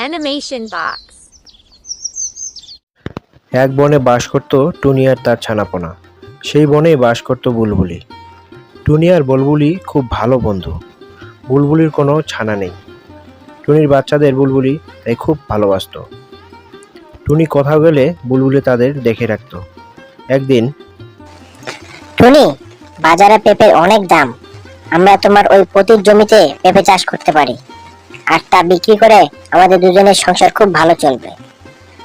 Animation box. এক বনে বাস করত টুনি আর তার ছানাপোনা। সেই বনেই বাস করত বুলবুলি। টুনি আর বুলবুলি খুব ভালো বন্ধু। বুলবুলির কোনো ছানা নেই। টুনির বাচ্চাদের বুলবুলি তাই খুব ভালোবাসতো। টুনি কোথাও গেলে বুলবুলি তাদের দেখে রাখত। একদিন, টুনি, বাজারে পেঁপের অনেক দাম। আমরা তোমার ওই পতির জমিতে পেঁপে চাষ করতে পারি, আর তা বিক্রি করে আমাদের দুজনের সংসার খুব ভালো চলবে।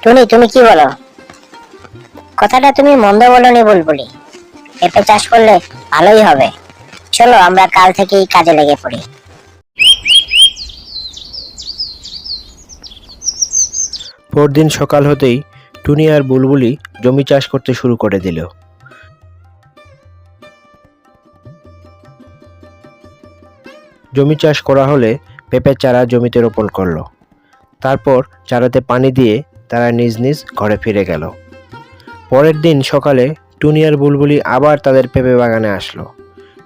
টুনি, তুমি কি বলো? কথাটা তুমি মন্দ বলনি বুলবুলি। পেঁপে চাষ করলে ভালোই হবে। চলো আমরা কাল থেকেই কাজে লেগে পড়ি। পরদিন সকাল হতেই টুনি আর বুলবুলি জমি চাষ করতে শুরু করে দিল। জমি চাষ করা হলে পেঁপের চারা জমিতে রোপণ করলো। তারপর চারাতে পানি দিয়ে তারা নিজ নিজ ঘরে ফিরে গেল। পরের দিন সকালে টুনি আর বুলবুলি আবার তাদের পেঁপে বাগানে আসলো।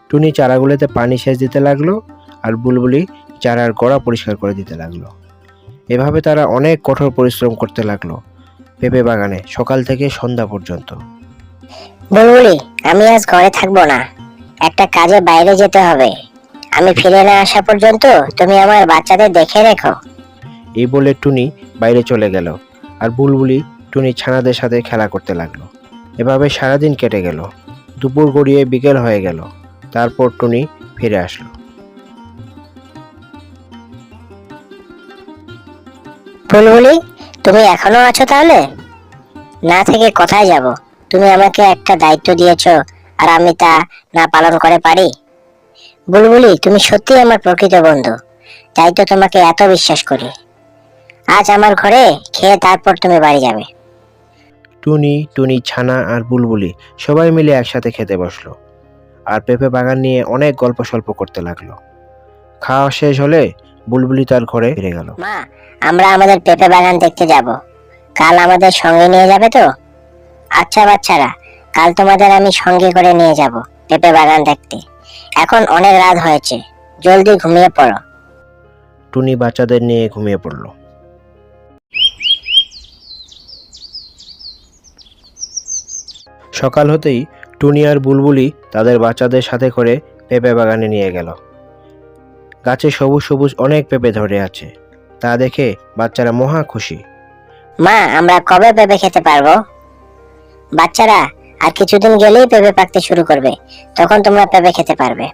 টুনি চারাগুলোতে পানি সেচ দিতে লাগলো, আর বুলবুলি চারার গোড়া পরিষ্কার করে দিতে লাগলো। এভাবে তারা অনেক কঠোর পরিশ্রম করতে লাগলো পেঁপে বাগানে সকাল থেকে সন্ধ্যা পর্যন্ত। বুলবুলি, আমি আজ ঘরে থাকবো না, একটা কাজে বাইরে যেতে হবে। আমি ফিরে না আসা পর্যন্ত তুমি আমার বাচ্চাদের দেখে রেখো। এই বলে টুনি বাইরে চলে গেল, আর বুলবুলি টুনি ছানাদের সাথে খেলা করতে লাগলো। এভাবে সারাদিন কেটে গেল। দুপুর গড়িয়ে বিকেল হয়ে গেল। তারপর টুনি ফিরে আসলো। বুলবুলি, তুমি এখনো আছো তাহলে? না থেকে কোথায় যাব? তুমি আমাকে একটা দায়িত্ব দিয়েছো, আর আমি তা না পালন করে পারি? বুলবুলি, তুমি সত্যিই আমার প্রকৃত বন্ধু, তাই তো তোমাকে এত বিশ্বাস করি। আজ আমার ঘরে খেয়ে তারপর তুমি বাড়ি যাবে। টুনি ছানা আর বুলবুলি সবাই মিলে একসাথে খেতে বসলো, আর পেঁপে বাগান নিয়ে অনেক গল্প সল্প করতে লাগলো। খাওয়া শেষ হলে বুলবুলি তার ঘরে ফিরে গেল। মা, আমরা আমাদের পেঁপে বাগান দেখতে যাব। কাল আমাদের সঙ্গে নিয়ে যাবে তো? আচ্ছা বাচ্চারা, কাল তোমাদের আমি সঙ্গে করে নিয়ে যাব পেঁপে বাগান দেখতে। এখন অনেক রাত হয়েছে, জলদি ঘুমিয়ে পড়ো। টুনি বাচ্চাদের নিয়ে ঘুমিয়ে পড়ল। সকাল হতেই টুনি আর বুলবুলি তাদের বাচ্চাদের সাথে করে পেঁপে বাগানে নিয়ে গেল। গাছে সবুজ সবুজ অনেক পেঁপে ধরে আছে, তা দেখে বাচ্চারা মহা খুশি। মা, আমরা কবে পেঁপে খেতে পারবো? বাচ্চারা, আর কিছুদিন গেলেই পেঁপে পাকতে শুরু করবে, তখন তোমরা পেঁপে খেতে পারবে।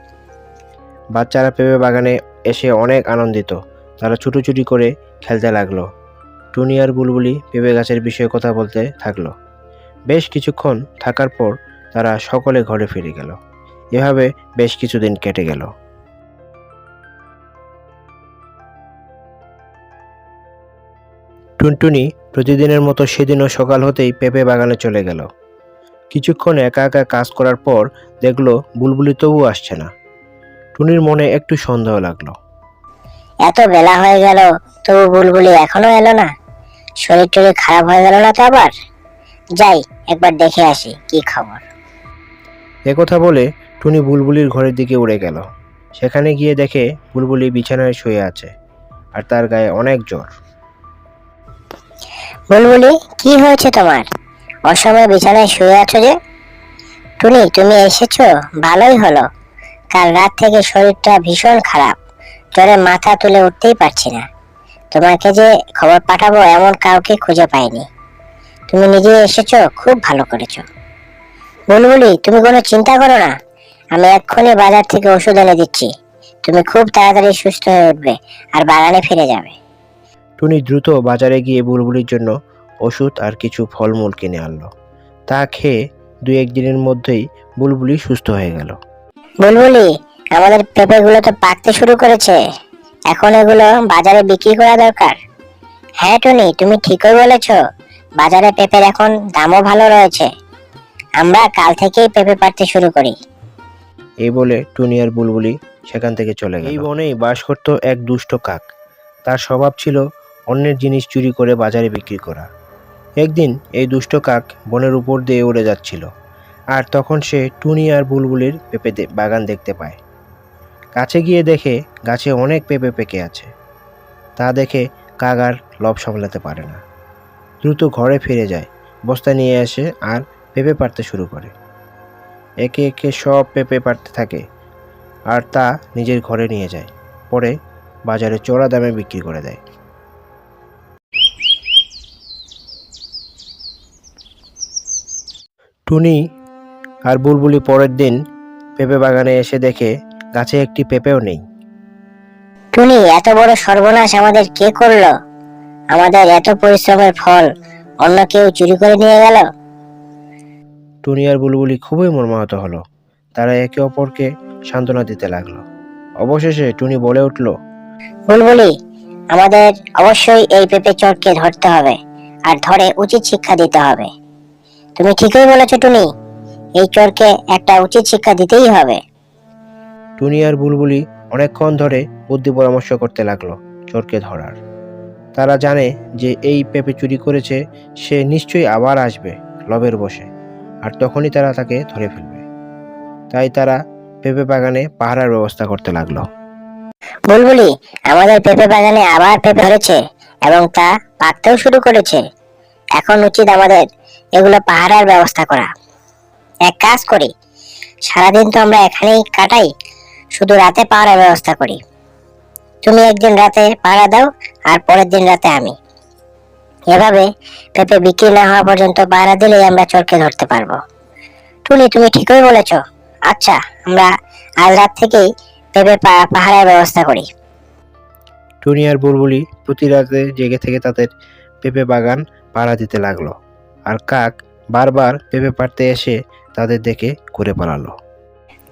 বাচ্চারা পেঁপে বাগানে এসে অনেক আনন্দিত। তারা ছুটোছুটি করে খেলতে লাগলো। টুনি আর বুলবুলি পেঁপে গাছের বিষয়ে কথা বলতে থাকলো। বেশ কিছুক্ষণ থাকার পর তারা সকলে ঘরে ফিরে গেল। এভাবে বেশ কিছুদিন কেটে গেল। টুনটুনি প্রতিদিনের মতো সেদিনও সকাল হতেই পেঁপে বাগানে চলে গেল। কিছুক্ষণ একা একা কাজ করার পর দেখলো বুলবুলি তবু আসছে না। টুনির মনে একটু সন্দেহ লাগলো। এত বেলা হয়ে গেল, তবু বুলবুলি এখনো এলো না। শরীর টরীর খারাপ হয়ে গেল না তো আবার? যাই, একবার দেখে আসি কি খবর। একথা বলে টুনি বুলবুলির ঘরের দিকে উড়ে গেল। সেখানে গিয়ে দেখে বুলবুলি বিছানায় শুয়ে আছে, আর তার গায়ে অনেক জ্বর। বুলবুলি, কি হয়েছে তোমার? অসময়ে বিছানায় শুয়ে আছো যে? টুনি, তুমি এসেছো, ভালোই হলো। কাল রাত থেকে শরীরটা ভীষণ খারাপ, জ্বরে মাথা তুলে উঠতেই পারছি না। তোমাকে যে খবর পাঠাবো এমন কাউকে খুঁজে পাইনি। তুমি নিজে এসেছো, খুব ভালো করেছো। বুলবুলি, তুমি কোনো চিন্তা করো না, আমি এক্ষুনি বাজার থেকে ওষুধ এনে দিচ্ছি। তুমি খুব তাড়াতাড়ি সুস্থ হয়ে উঠবে আর বাগানে ফিরে যাবে। টুনি দ্রুত বাজারে গিয়ে বুলবুলির জন্য ওষুধ আর কিছু ফলমূল কিনে আনলো। তা খেয়ে 2-1 দিনের মধ্যেই বুলবুলি সুস্থ হয়ে গেল। বুলবুলি, আমাদের পেঁপেগুলো তো পাকতে শুরু করেছে, এখন এগুলো বাজারে বিক্রি করা দরকার। হ্যাঁ টুনি, তুমি ঠিকই বলেছো, বাজারে পেঁপের এখন দামও ভালো রয়েছে। আমরা কাল থেকেই পেঁপে পাড়তে শুরু করি। এই বলে টুনি আর বুলবুলি সেখান থেকে চলে গেল। এই বনেই বাস করত এক দুষ্ট কাক। তার স্বভাব ছিল অন্যের জিনিস চুরি করে বাজারে বিক্রি করা। একদিন এই দুষ্ট কাক বনের উপর দিয়ে উড়ে যাচ্ছিল, আর তখন সে টুনি আর বুলবুলির পেঁপে বাগান দেখতে পায়। কাছে গিয়ে দেখে গাছে অনেক পেঁপে পেকে আছে। তা দেখে কাক আর লোভ সামলাতে পারে না। দ্রুত ঘরে ফিরে যায়, বস্তা নিয়ে আসে আর পেঁপে পাড়তে শুরু করে। একে একে সব পেঁপে পাড়তে থাকে আর তা নিজের ঘরে নিয়ে যায়। পরে বাজারে চড়া দামে বিক্রি করে দেয়। টুনি আর বুলবুলি পরের দিন পেঁপে বাগানে এসে দেখে গাছে একটি পেঁপেও নেই। টুনি, এত বড় সর্বনাশ আমাদের কে করলো? আমাদের এত পরিশ্রমের ফল অন্য কেউ চুরি করে নিয়ে গেল। টুনি আর বুলবুলি খুবই মর্মাহত হলো। তারা একে অপরকে সান্ত্বনা দিতে লাগলো। অবশেষে টুনি বলে উঠল, বুলবুলি, আমাদের অবশ্যই এই পেঁপে চোরকে ধরতে হবে আর ধরে উচিত শিক্ষা দিতে হবে। তুমি ঠিকই বলেছো টুনি, এই চোরকে একটা উচিত শিক্ষা দিতেই হবে। টুনি আর বুলবুলি অনেকক্ষণ ধরে বুদ্ধি পরামর্শ করতে লাগলো চোরকে ধরার। তারা জানে যে এই পেঁপে চুরি করেছে, সে নিশ্চয়ই আবার আসবে লোভের বশে, আর তখনই তারা তাকে ধরে ফেলবে। তাই তারা পেঁপে বাগানে পাহারার ব্যবস্থা করতে লাগলো। বুলবুলি, আমাদের পেঁপে বাগানে আবার পেঁপে ধরেছে এবং তা পাকতেও শুরু করেছে। এখন উচিত আমাদের এগুলো পাহারার ব্যবস্থা করা। এক কাজ করি, সারাদিন তো আমরা এখানেই কাটাই, শুধু রাতে পাহারার ব্যবস্থা করি। তুমি একদিন রাতে পাহারা দাও আর পরের দিন রাতে আমি। এভাবে পেঁপে বিক্রি না হওয়া পর্যন্ত পাহারা দিলেই আমরা চোরকে ধরতে পারবো। টুনি, তুমি ঠিকই বলেছ। আচ্ছা, আমরা আজ রাত থেকেই পেঁপে পাহারার ব্যবস্থা করি। টুনি আর বুলবুলি প্রতি রাতে জেগে থেকে তাদের পেঁপে বাগান পাহারা দিতে লাগলো। আর কাক বারবার পেঁপে পাড়তে এসে তাদের দেখে ঘুরে পালালো।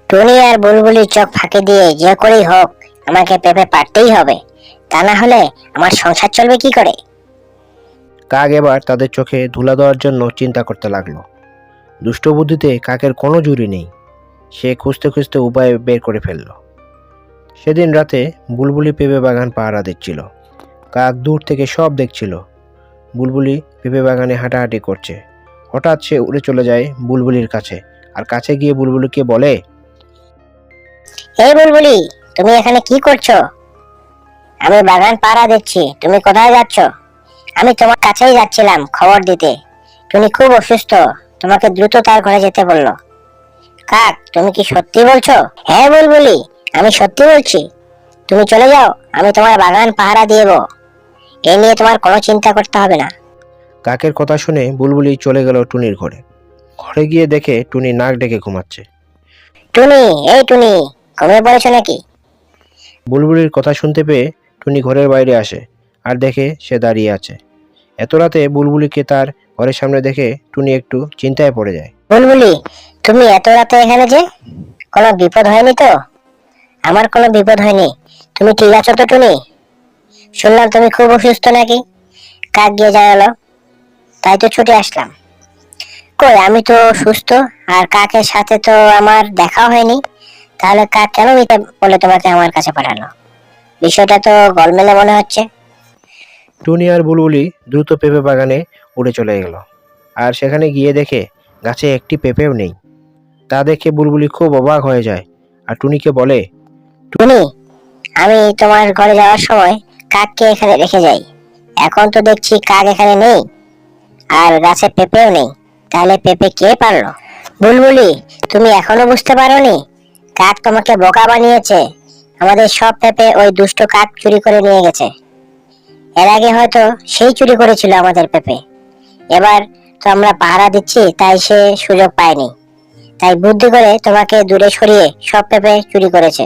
টুনি আর বুলবুলির চোখ ফাঁকি দিয়ে যে করেই হোক আমাকে পেঁপে পাড়তেই হবে, তা না হলে আমার সংসার চলবে কি করে? কাক এবার তাদের চোখে ধুলা দেওয়ার জন্য চিন্তা করতে লাগলো। দুষ্ট বুদ্ধিতে কাকের কোনো জুড়ি নেই। সে খুঁজতে খুঁজতে উপায় বের করে ফেলল। সেদিন রাতে বুলবুলি পেঁপে বাগান পাহারা দিচ্ছিল। কাক দূর থেকে সব দেখছিল। বুলবুলি পেঁপে বাগানে হাঁটাহাঁটি করছে। হঠাৎ সে উড়ে চলে যায় বুলবুলির কাছে, আর কাছে গিয়ে বুলবুলিকে বলে, এই বুলবুলি, তুমি এখানে কি করছো? আমি বাগান পাহারা দিচ্ছি, তুমি কোথায় যাচ্ছ? আমি তোমার কাছেই যাচ্ছিলাম খবর দিতে। টুনি খুব অসুস্থ, তোমাকে দ্রুত তার ঘরে যেতে বললো। কাক, তুমি কি সত্যি বলছো? হ্যাঁ বুলবুলি, আমি সত্যি বলছি। তুমি চলে যাও, আমি তোমার বাগান পাহারা দিয়ে দেবো। এ নিয়ে তোমার কোনো চিন্তা করতে হবে না। কাকের কথা শুনে বুলবুলি চলে গেল টুনির ঘরে। ঘরে গিয়ে দেখে টুনি নাক ডেকে ঘুমাচ্ছে। টুনি, এই টুনি, ঘুমিয়ে পড়েছো নাকি? বুলবুলির কথা শুনতে পেয়ে টুনি ঘরের বাইরে আসে আর দেখে সে দাঁড়িয়ে আছে। এত রাতে বুলবুলিকে তার ঘরের সামনে দেখে টুনি একটু চিন্তায় পড়ে যায়। বুলবুলি, তুমি এত রাতে এখানে যে? কোনো বিপদ হয়নি তো? আমার কোনো বিপদ হয়নি। তুমি ঠিক আছো তো টুনি? শুনলাম তুমি খুব অসুস্থ নাকি? কাক গিয়ে জানালো, তাই তো ছুটে আসলাম। কই, আমি তো সুস্থ, আর কাকের সাথে তো আমার দেখা হয়নি। তাহলে কাক কেন মিথ্যে বলে তোমাকে আমার কাছে পাঠালো? বিষয়টা তো গোলমেলে মনে হচ্ছে। টুনি আর বুলবুলি দ্রুত পেঁপে বাগানে উড়ে চলে গেল, আর সেখানে গিয়ে দেখে গাছে একটি পেঁপেও নেই। তা দেখে বুলবুলি খুব অবাক হয়ে যায় আর টুনিকে বলে, টুনি, আমি তোমার ঘরে যাওয়ার সময় কাককে এখানে রেখে যাই। এখন তো দেখছি কাক এখানে নেই আর গাছে পেঁপেও নেই। তাহলে পেঁপে কে পারলো? বুলবুলি, তুমি এখনো বুঝতে পারোনি? কাক তোমাকে বোকা বানিয়েছে। আমাদের সব পেঁপে ওই দুষ্ট কাক চুরি করে নিয়ে গেছে। এর আগে হয়তো সেই চুরি করেছিল আমাদের পেঁপে। এবার তো আমরা পাহারা দিচ্ছি, তাই সে সুযোগ পায়নি। তাই বুদ্ধি করে তোমাকে দূরে সরিয়ে সব পেঁপে চুরি করেছে।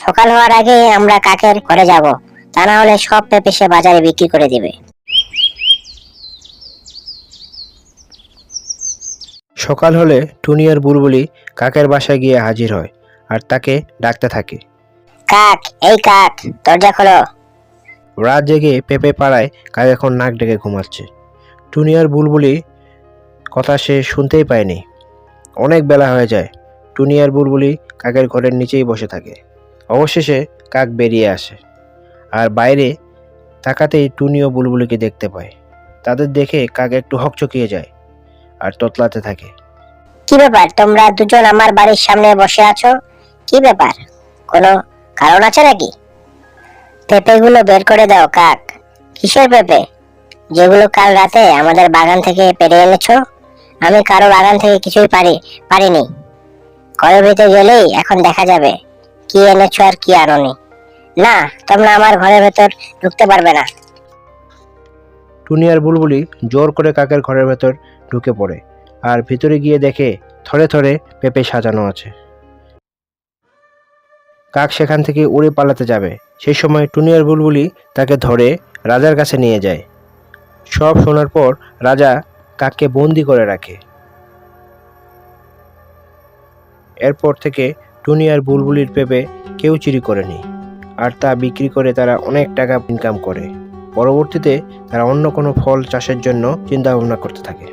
সকাল হওয়ার আগে আমরা কাকের ঘরে যাব, তা না হলে সব পেঁপে সে বাজারে বিক্রি করে দিবে। সকাল হলে টুনি আর বুলবুলি কাকের বাসায় গিয়ে হাজির হয় আর তাকে ডাকতে থাকে। কাক, এই কাক, দরজা খোলো। রাত জেগে পেঁপে পাড়ায় কাক এখন নাক ডেকে ঘুমাচ্ছে। টুনি আর বুলবুলি কথা সে শুনতেই পায়নি। অনেক বেলা হয়ে যায়। টুনি আর বুলবুলি কাকের ঘরের নিচেই বসে থাকে। অবশেষে কাক বেরিয়ে আসে আর বাইরে তাকাতেই টুনি ও বুলবুলিকে দেখতে পায়। তাদের দেখে কাক একটু হকচকিয়ে যায় আর তোতলাতে থাকে। কি ব্যাপার, তোমরা দুজন আমার বাড়ির সামনে বসে আছো? কি ব্যাপার, কোনো কারণ আছে নাকি? পেঁপেগুলো বের করে দাও কাক, কিসের পেঁপে? যেগুলো কাল রাতে আমাদের বাগান থেকে পেড়ে এনেছো? আমি কারো বাগান থেকে কিছুই পারিনি। ঘরের ভিতরে গেলেই এখন দেখা যাবে কি এনেছো আর কি আনোনি। না, তোমরা আমার ঘরের ভেতর ঢুকতে পারবে না। টুনি আর বুলবুলি জোর করে কাকের ঘরের ভেতর ঢুকে পড়ে আর ভিতরে গিয়ে দেখে থরে থরে পেঁপে সাজানো আছে। কাক সেখান থেকে উড়ে পালাতে যাবে, সেই সময় টুনি আর বুলবুলি তাকে ধরে রাজার কাছে নিয়ে যায়। সব শোনার পর রাজা কাককে বন্দি করে রাখে। এরপর থেকে টুনি আর বুলবুলির পেঁপে কেউ চুরি করেনি, আর তা বিক্রি করে তারা অনেক টাকা ইনকাম করে। পরবর্তীতে তারা অন্য কোনো ফল চাষের জন্য চিন্তা ভাবনা করতে থাকে।